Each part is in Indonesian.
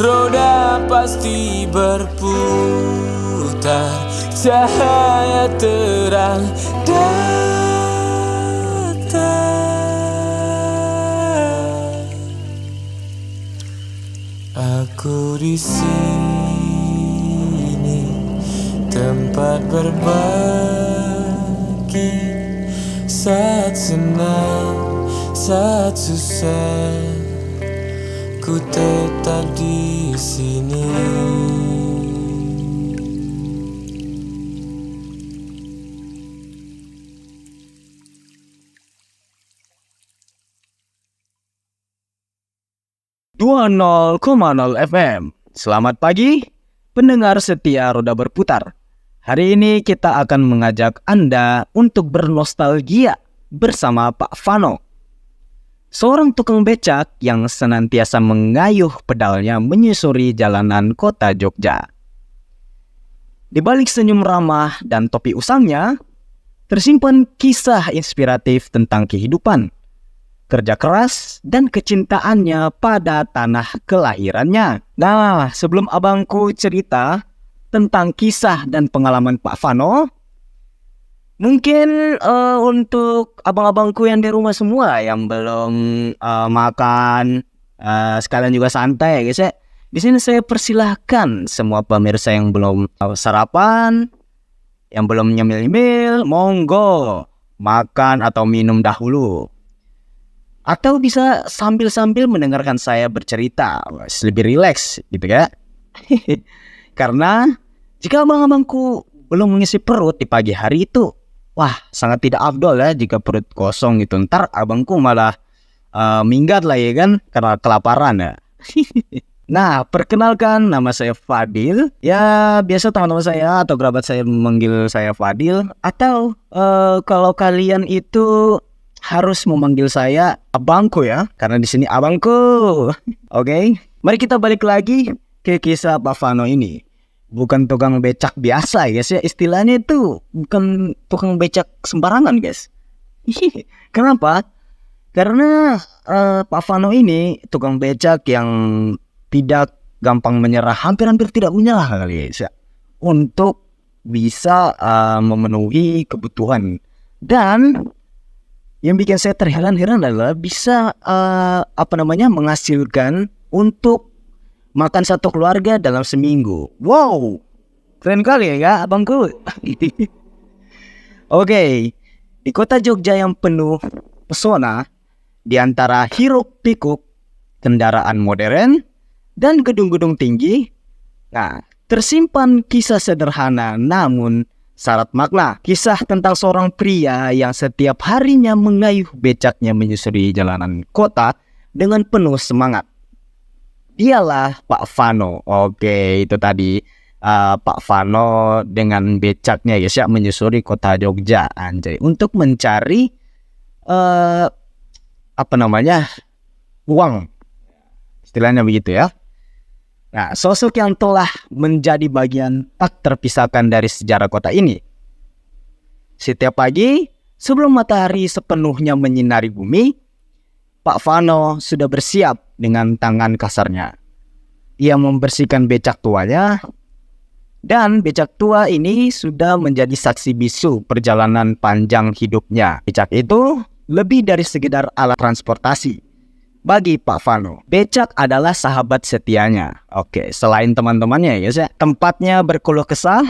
roda pasti berputar, cahaya terang datang. Aku di sini, tempat berbagi, saat senang, saat susah, ku tetap di sini. Dua nol FM. Selamat pagi, pendengar setia Roda Berputar. Hari ini kita akan mengajak Anda untuk bernostalgia bersama Pak Vano, seorang tukang becak yang senantiasa mengayuh pedalnya menyusuri jalanan kota Jogja. Di balik senyum ramah dan topi usangnya, tersimpan kisah inspiratif tentang kehidupan, kerja keras, dan kecintaannya pada tanah kelahirannya. Nah, sebelum abangku cerita tentang kisah dan pengalaman Pak Vano, mungkin untuk abang-abangku yang di rumah semua yang belum makan, sekalian juga santai guys ya. Di sini saya persilahkan semua pemirsa yang belum sarapan, yang belum nyemil-nyemil, monggo makan atau minum dahulu. Atau bisa sambil-sambil mendengarkan saya bercerita, lebih rileks gitu ya. Karena jika abang-abangku belum mengisi perut di pagi hari itu, wah sangat tidak afdol ya jika perut kosong gitu. Ntar abangku malah minggat lah ya kan, karena kelaparan ya. Nah, perkenalkan, nama saya Fadil. Ya biasa teman-teman saya atau kerabat saya memanggil saya Fadil. Atau kalau kalian itu harus memanggil saya abangku ya, karena di sini abangku. Oke, mari kita balik lagi ke kisah Pak Vano ini. Bukan tukang becak biasa guys ya, istilahnya itu bukan tukang becak sembarangan guys. Kenapa? Karena Pak Vano ini tukang becak yang tidak gampang menyerah, hampir-hampir tidak menyerah kali guys ya, untuk bisa memenuhi kebutuhan. Dan yang bikin saya terheran-heran adalah bisa menghasilkan untuk makan satu keluarga dalam seminggu. Wow, keren kali ya abangku. Oke, di kota Jogja yang penuh pesona, di antara hiruk-pikuk kendaraan modern dan gedung-gedung tinggi, nah tersimpan kisah sederhana namun syarat makna. Kisah tentang seorang pria yang setiap harinya mengayuh becaknya menyusuri jalanan kota dengan penuh semangat. Dialah Pak Vano. Oke, itu tadi Pak Vano dengan becaknya ya siap menyusuri kota Jogja anjay, untuk mencari uang. Istilahnya begitu ya. Nah, sosok yang telah menjadi bagian tak terpisahkan dari sejarah kota ini. Setiap pagi, sebelum matahari sepenuhnya menyinari bumi, Pak Vano sudah bersiap dengan tangan kasarnya. Ia membersihkan becak tuanya, dan becak tua ini sudah menjadi saksi bisu perjalanan panjang hidupnya. Becak itu lebih dari sekedar alat transportasi. Bagi Pak Vano, becak adalah sahabat setianya. Oke, selain teman-temannya ya, tempatnya berkeluh kesah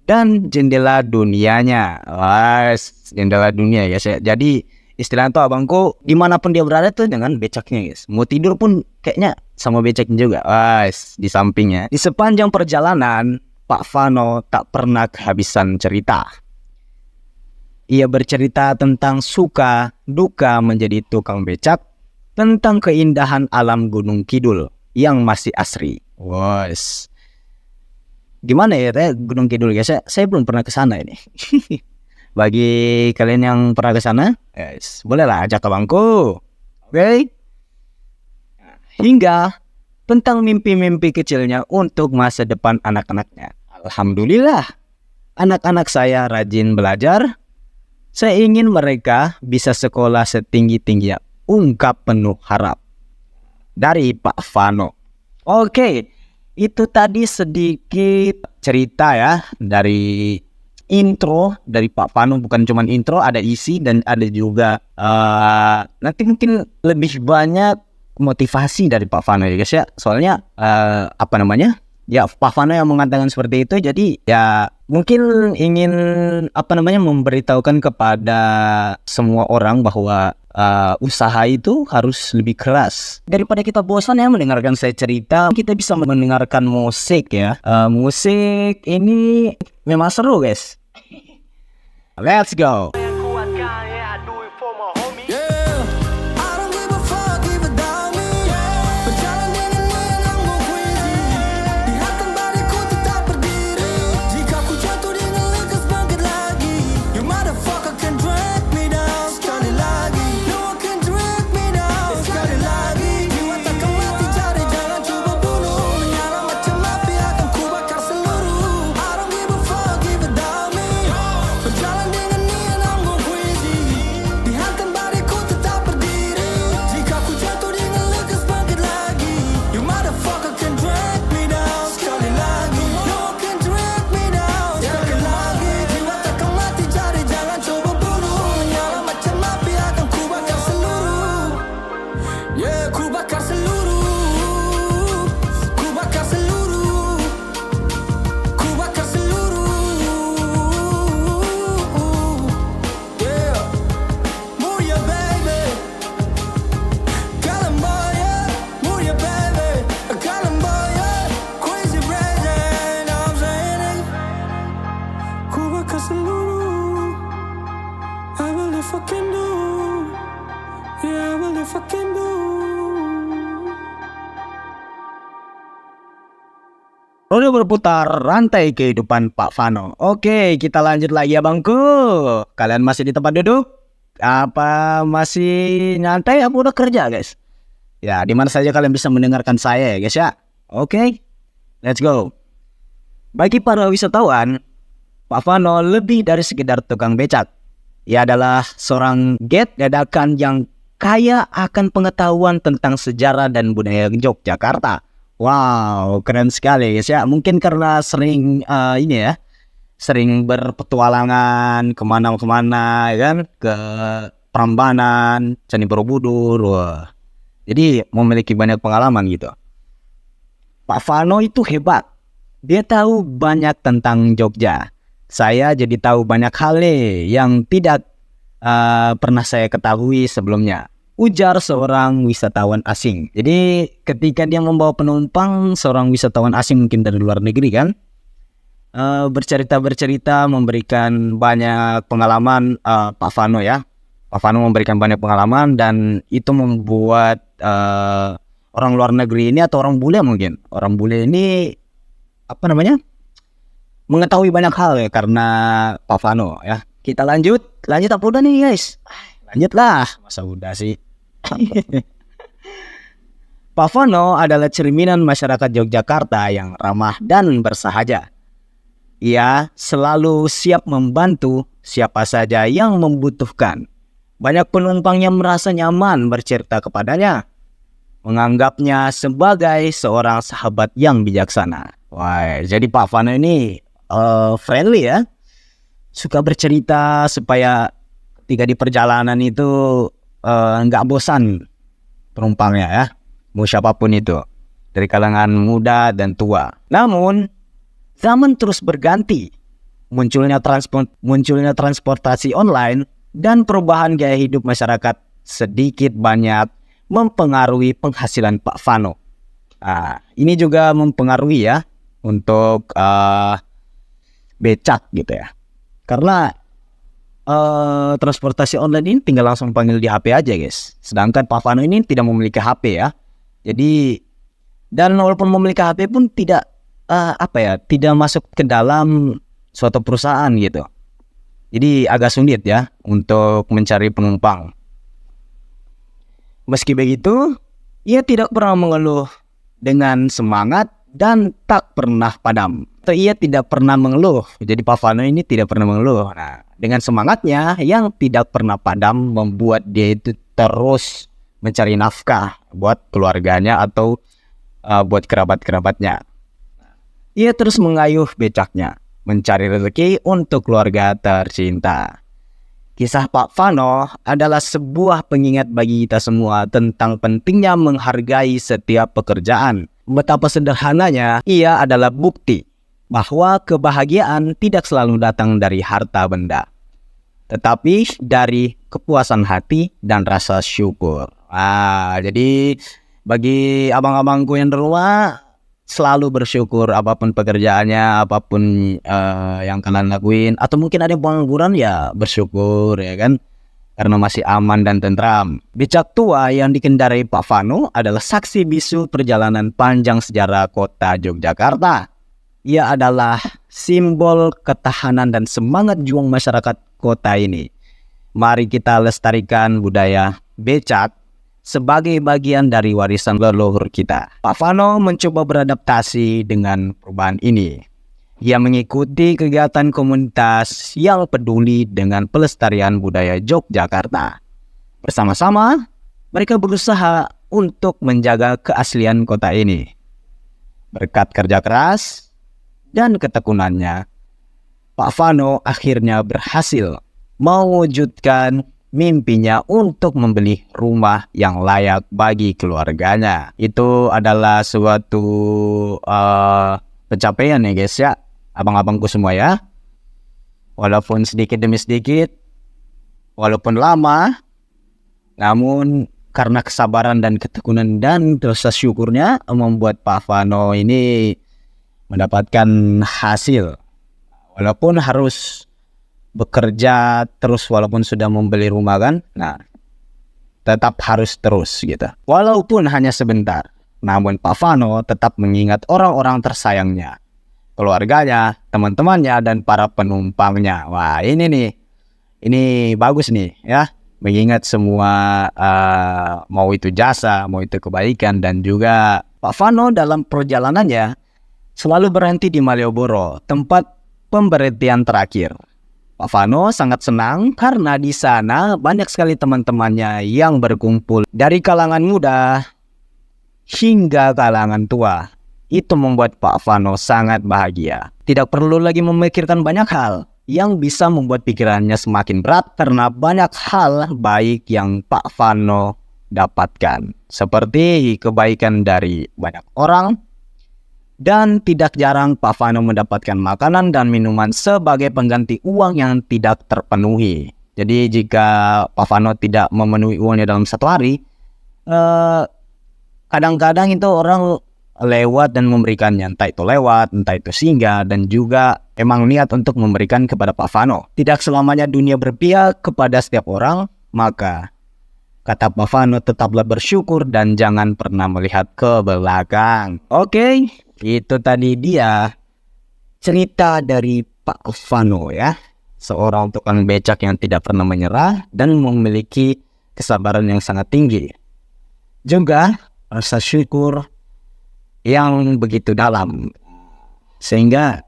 dan jendela dunianya. Wah, jendela dunia ya. Jadi istilah itu abangku dimanapun dia berada tuh dengan becaknya guys. Mau tidur pun kayaknya sama becaknya juga. Wah, di sampingnya. Di sepanjang perjalanan, Pak Vano tak pernah kehabisan cerita. Ia bercerita tentang suka duka menjadi tukang becak, tentang keindahan alam Gunung Kidul yang masih asri. Wos, gimana ya Gunung Kidul guys? Saya belum pernah ke sana ini. Bagi kalian yang pernah ke sana, yes, bolehlah ajak abangku. Oke. Hingga tentang mimpi-mimpi kecilnya untuk masa depan anak-anaknya. Alhamdulillah, anak-anak saya rajin belajar. Saya ingin mereka bisa sekolah setinggi-tingginya. Ungkap penuh harap dari Pak Vano. Oke, itu tadi sedikit cerita ya dari intro dari Pak Vano. Bukan cuma intro, ada isi dan ada juga nanti mungkin lebih banyak motivasi dari Pak Vano ya guys ya. Soalnya apa namanya? Ya Pak Vano yang mengatakan seperti itu. Jadi ya mungkin ingin apa namanya memberitahukan kepada semua orang bahwa usaha itu harus lebih keras. Daripada kita bosan ya mendengarkan saya cerita, kita bisa mendengarkan musik ya. Musik ini memang seru guys. Let's go. Roda berputar, rantai kehidupan Pak Vano. Oke, kita lanjut lagi ya bangku. Kalian masih di tempat duduk? Apa masih nyantai? Apa udah kerja guys? Ya, di mana saja kalian bisa mendengarkan saya ya guys ya. Oke, let's go. Bagi para wisatawan, Pak Vano lebih dari sekedar tukang becak. Ia adalah seorang guide dadakan yang kaya akan pengetahuan tentang sejarah dan budaya Yogyakarta. Wow, keren sekali guys ya. Mungkin karena sering ini ya, sering berpetualangan kemana-kemana ya kan, ke Prambanan, Candi Borobudur. Wah. Jadi memiliki banyak pengalaman gitu. Pak Vano itu hebat. Dia tahu banyak tentang Jogja. Saya jadi tahu banyak hal nih yang tidak pernah saya ketahui sebelumnya. Ujar seorang wisatawan asing. Jadi ketika dia membawa penumpang, seorang wisatawan asing mungkin dari luar negeri kan, bercerita memberikan banyak pengalaman Pak Vano ya. Pak Vano memberikan banyak pengalaman dan itu membuat orang luar negeri ini atau orang bule mungkin. Orang bule ini apa namanya? Mengetahui banyak hal ya karena Pak Vano ya. Kita lanjut apa udah nih guys? Lanjutlah, masa udah sih. Pak Vano adalah cerminan masyarakat Yogyakarta yang ramah dan bersahaja. Ia selalu siap membantu siapa saja yang membutuhkan. Banyak penumpang yang merasa nyaman bercerita kepadanya, menganggapnya sebagai seorang sahabat yang bijaksana. Wah, jadi Pak Vano ini friendly ya. Suka bercerita supaya ketika di perjalanan itu nggak bosan penumpangnya ya, mau siapapun itu, dari kalangan muda dan tua. Namun zaman terus berganti, munculnya transportasi online dan perubahan gaya hidup masyarakat sedikit banyak mempengaruhi penghasilan Pak Vano. Ini juga mempengaruhi ya untuk becak gitu ya, karena transportasi online ini tinggal langsung panggil di HP aja guys. Sedangkan Pak Vano ini tidak memiliki HP ya. Jadi dan walaupun memiliki HP pun tidak tidak masuk ke dalam suatu perusahaan gitu. Jadi agak sulit ya untuk mencari penumpang. Meski begitu, ia tidak pernah mengeluh dengan semangat dan tak pernah padam. Atau ia tidak pernah mengeluh. Jadi Pak Vano ini tidak pernah mengeluh. Nah, dengan semangatnya yang tidak pernah padam membuat dia itu terus mencari nafkah buat keluarganya atau buat kerabat-kerabatnya. Ia terus mengayuh becaknya, mencari rezeki untuk keluarga tercinta. Kisah Pak Vano adalah sebuah pengingat bagi kita semua tentang pentingnya menghargai setiap pekerjaan. Betapa sederhananya, ia adalah bukti bahwa kebahagiaan tidak selalu datang dari harta benda, tetapi dari kepuasan hati dan rasa syukur. Jadi bagi abang-abangku yang di rumah, selalu bersyukur apapun pekerjaannya, apapun yang kalian lakuin. Atau mungkin ada yang pengangguran, ya bersyukur ya kan, karena masih aman dan tentram. Becak tua yang dikendarai Pak Vano adalah saksi bisu perjalanan panjang sejarah kota Yogyakarta. Ia adalah simbol ketahanan dan semangat juang masyarakat kota ini. Mari kita lestarikan budaya becak sebagai bagian dari warisan leluhur kita. Pak Vano mencoba beradaptasi dengan perubahan ini. Ia mengikuti kegiatan komunitas yang peduli dengan pelestarian budaya Yogyakarta. Bersama-sama, mereka berusaha untuk menjaga keaslian kota ini. Berkat kerja keras dan ketekunannya, Pak Vano akhirnya berhasil mewujudkan mimpinya untuk membeli rumah yang layak bagi keluarganya. Itu adalah suatu pencapaian ya guys ya, abang-abangku semua ya. Walaupun sedikit demi sedikit, walaupun lama, namun karena kesabaran dan ketekunan dan rasa syukurnya membuat Pak Vano ini mendapatkan hasil. Walaupun harus bekerja terus, walaupun sudah membeli rumah kan, tetap harus terus gitu. Walaupun hanya sebentar, namun Pak Vano tetap mengingat orang-orang tersayangnya, keluarganya, teman-temannya, dan para penumpangnya. Wah, ini bagus nih ya, mengingat semua, mau itu jasa, mau itu kebaikan. Dan juga Pak Vano dalam perjalanannya selalu berhenti di Malioboro, tempat pemberhentian terakhir. Pak Vano sangat senang karena di sana banyak sekali teman-temannya yang berkumpul dari kalangan muda hingga kalangan tua. Itu membuat Pak Vano sangat bahagia. Tidak perlu lagi memikirkan banyak hal yang bisa membuat pikirannya semakin berat karena banyak hal baik yang Pak Vano dapatkan. Seperti kebaikan dari banyak orang. Dan tidak jarang Pak Vano mendapatkan makanan dan minuman sebagai pengganti uang yang tidak terpenuhi. Jadi jika Pak Vano tidak memenuhi uangnya dalam satu hari, kadang-kadang itu orang lewat dan memberikannya. Entah itu lewat, entah itu singgah, dan juga emang niat untuk memberikan kepada Pak Vano. Tidak selamanya dunia berpihak kepada setiap orang, maka kata Pak Vano, tetaplah bersyukur dan jangan pernah melihat ke belakang. Oke. Itu tadi dia cerita dari Pak Vano ya. Seorang tukang becak yang tidak pernah menyerah dan memiliki kesabaran yang sangat tinggi. Juga rasa syukur yang begitu dalam. Sehingga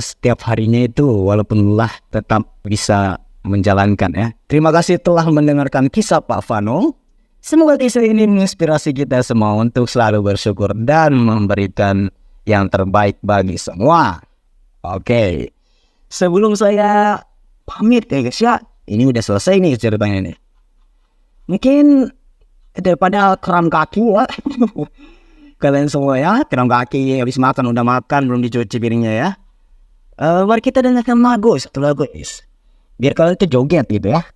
setiap harinya itu walaupun lelah tetap bisa menjalankan ya. Terima kasih telah mendengarkan kisah Pak Vano. Semoga kisah ini menginspirasi kita semua untuk selalu bersyukur dan memberikan yang terbaik bagi semua. Oke. Sebelum saya pamit ya guys ya, ini udah selesai nih ceritanya nih. Mungkin daripada kram kaki ya, kalian semua ya, kram kaki habis makan, udah makan belum dicuci piringnya ya. Mari kita dengarkan satu lagu guys. Biar kalian itu joget gitu ya.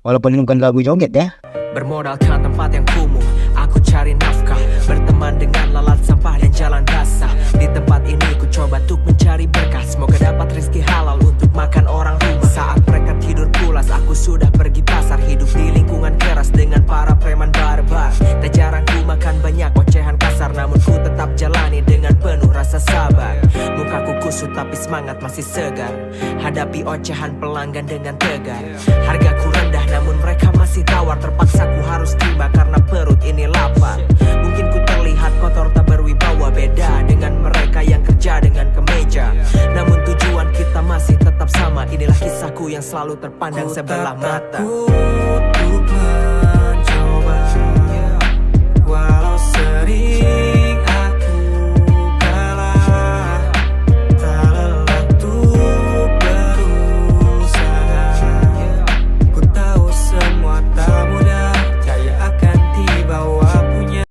Walaupun ini bukan lagu joget ya. Bermodalkan tempat yang kumuh, aku cari nafkah. Berteman dengan lalat sampah dan jalan basah. Di tempat ini ku coba untuk mencari berkah. Semoga dapat rezeki halal untuk makan orang rumah. Saat mereka tidur pulas, aku sudah pergi pasar. Hidup di lingkungan keras dengan para preman barbar. Tak jarang ku makan banyak ocehan kasar, namun ku tetap jalani dengan penuh rasa sabar. Mukaku kusut tapi semangat masih segar. Hadapi ocehan pelanggan dengan tegar. Hargaku rendah namun mereka masih tawar. Terpaksa ku harus terima karena perut ini lapar. Mungkin ku terlihat kotor tak berwibawa, beda dengan mereka yang kerja dengan kemeja. Namun tujuan kita masih tetap sama. Inilah kisahku yang selalu terpandang sebelah mata. Ku mencoba walau sedih.